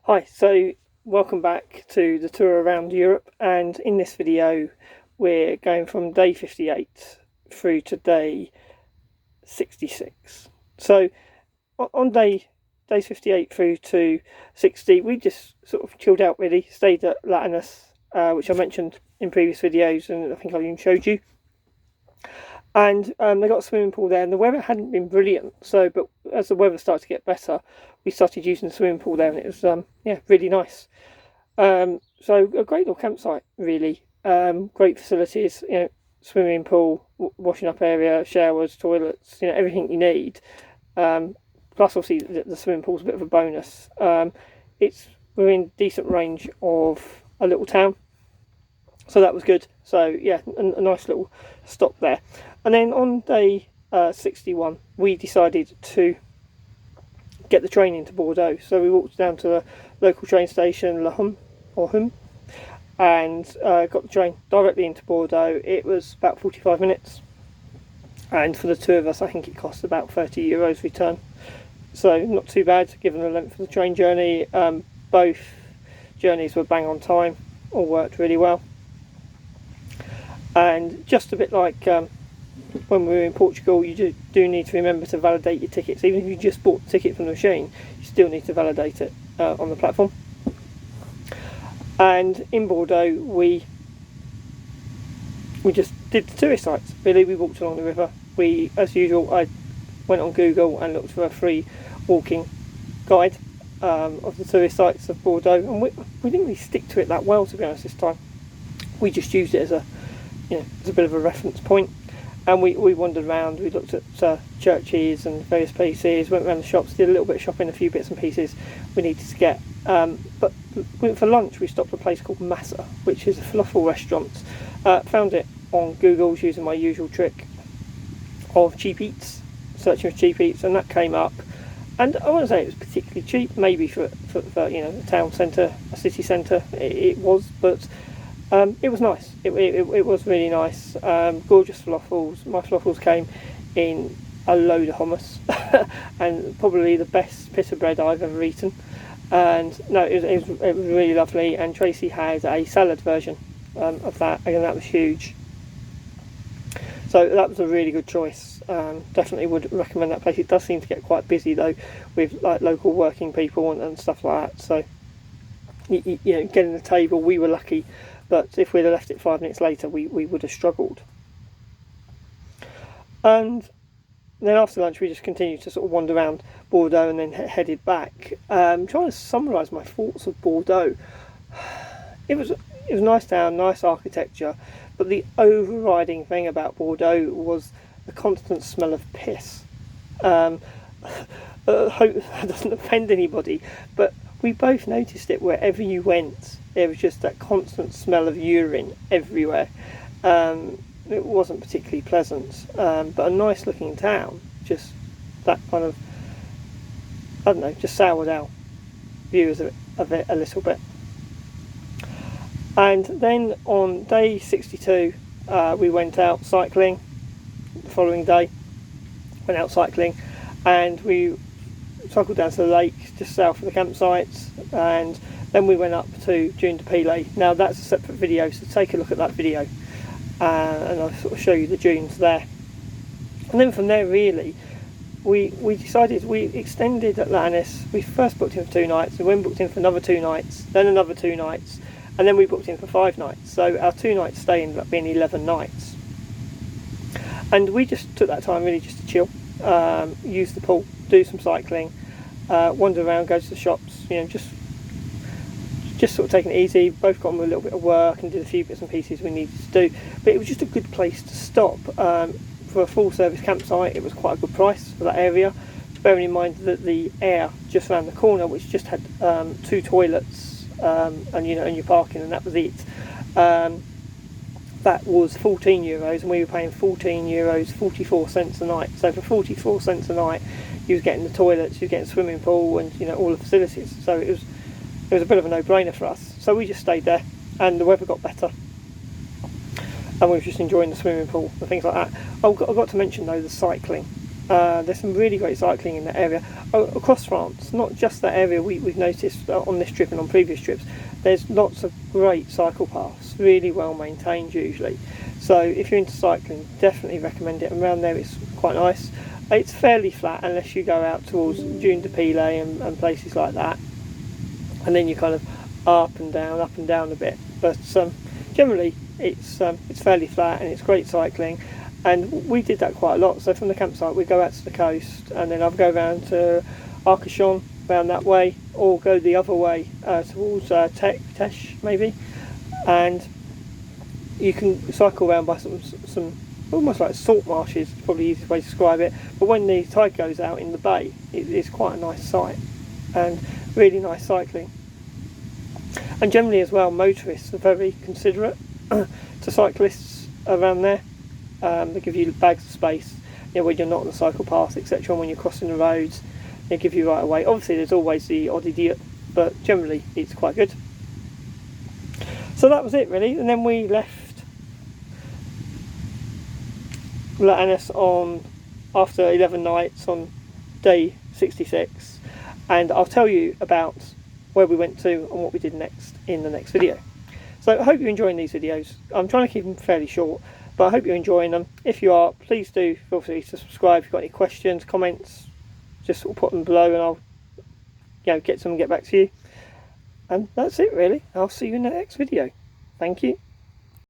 Hi, so welcome back to the tour around Europe, and in this video we're going from day 58 through to day 66. So on days 58 through to 60 we just sort of chilled out really, stayed at Latinus, which I mentioned in previous videos and I think I even showed you. And they got a swimming pool there, and the weather hadn't been brilliant. But as the weather started to get better, we started using the swimming pool there, and it was really nice. So a great little campsite, really. Great facilities, swimming pool, washing up area, showers, toilets, everything you need. Plus, obviously, the swimming pool's a bit of a bonus. We're in decent range of a little town, so that was good. So yeah, a nice little stop there. And then on day 61 we decided to get the train into Bordeaux. So we walked down to the local train station, Hum, and got the train directly into Bordeaux. It was about 45 minutes, and for the two of us I think it cost about €30 return, so not too bad given the length of the train journey. Both journeys were bang on time, all worked really well. And just a bit like when we were in Portugal, you do need to remember to validate your tickets. Even if you just bought the ticket from the machine, you still need to validate it on the platform. And in Bordeaux we just did the tourist sites. Really, we walked along the river. We, as usual, I went on Google and looked for a free walking guide of the tourist sites of Bordeaux, and we didn't really stick to it that well, to be honest, this time. We just used it as a bit of a reference point, and we wandered around. We looked at churches and various places, went around the shops, did a little bit of shopping, a few bits and pieces we needed to get. But for lunch we stopped at a place called Massa, which is a falafel restaurant. Found it on Google using my usual trick of cheap eats, searching for cheap eats, and that came up. And I wouldn't say it was particularly cheap, maybe for a town centre, a city centre, it was, but it was nice. It was really nice. Gorgeous falafels. My falafels came in a load of hummus and probably the best pita bread I've ever eaten. And no, it was really lovely. And Tracy had a salad version of that, and that was huge. So that was a really good choice. Definitely would recommend that place. It does seem to get quite busy though, with like local working people and stuff like that. So getting the table, we were lucky. But if we'd have left it 5 minutes later, we would have struggled. And then after lunch, we just continued to sort of wander around Bordeaux and then headed back. Trying to summarise my thoughts of Bordeaux. It was a nice town, nice architecture, but the overriding thing about Bordeaux was the constant smell of piss. I hope that doesn't offend anybody, but we both noticed it wherever you went. There was just that constant smell of urine everywhere. It wasn't particularly pleasant, but a nice looking town. Just that kind of, I don't know, just soured out views of it a little bit. And then on day 62 we went out cycling. The following day went out cycling, and we cycled down to the lake just south of the campsites, and then we went up to Dune de Pilet. Now that's a separate video, so take a look at that video and I'll sort of show you the dunes there. And then from there really we decided, we extended at Latinus. We first booked in for 2 nights, we then booked in for another 2 nights, then another 2 nights, and then we booked in for 5 nights. So our 2 nights stay ended up being 11 nights. And we just took that time really just to chill, use the pool, do some cycling, wander around, go to the shops, just sort of taking it easy. Both got on with a little bit of work and did a few bits and pieces we needed to do. But it was just a good place to stop. For a full service campsite, it was quite a good price for that area. Bearing in mind that the air just around the corner, which just had 2 toilets and your parking, and that was it. That was €14, and we were paying €14, 44 cents a night. So for 44 cents a night, you was getting the toilets, you was getting a swimming pool, and all the facilities. So it was a bit of a no-brainer for us. So we just stayed there, and the weather got better, and we were just enjoying the swimming pool and things like that. I got to mention though the cycling. There's some really great cycling in that area across France, not just that area. We've noticed on this trip and on previous trips, there's lots of great cycle paths, really well maintained usually. So if you're into cycling, definitely recommend it. And around there it's quite nice. It's fairly flat unless you go out towards Dune de Pilet and places like that, and then you kind of up and down a bit. But generally it's fairly flat and it's great cycling. And we did that quite a lot. So from the campsite we go out to the coast, and then I'll go around to Arcachon, round that way, or go the other way towards Tesh maybe, and you can cycle around by some almost like salt marshes, probably the easiest way to describe it. But when the tide goes out in the bay, it's quite a nice sight and really nice cycling. And generally as well, motorists are very considerate to cyclists around there. They give you bags of space, when you're not on the cycle path, etc. And when you're crossing the roads, they give you right away. Obviously there's always the odd idiot, but generally it's quite good. So that was it really, and then we left La Annis on after 11 nights on day 66, and I'll tell you about where we went to and what we did next in the next video. So I hope you're enjoying these videos. I'm trying to keep them fairly short, but I hope you're enjoying them. If you are, please do feel free to subscribe. If you've got any questions, comments, just sort of put them below and I'll get back to you. And that's it really. I'll see you in the next video. Thank you.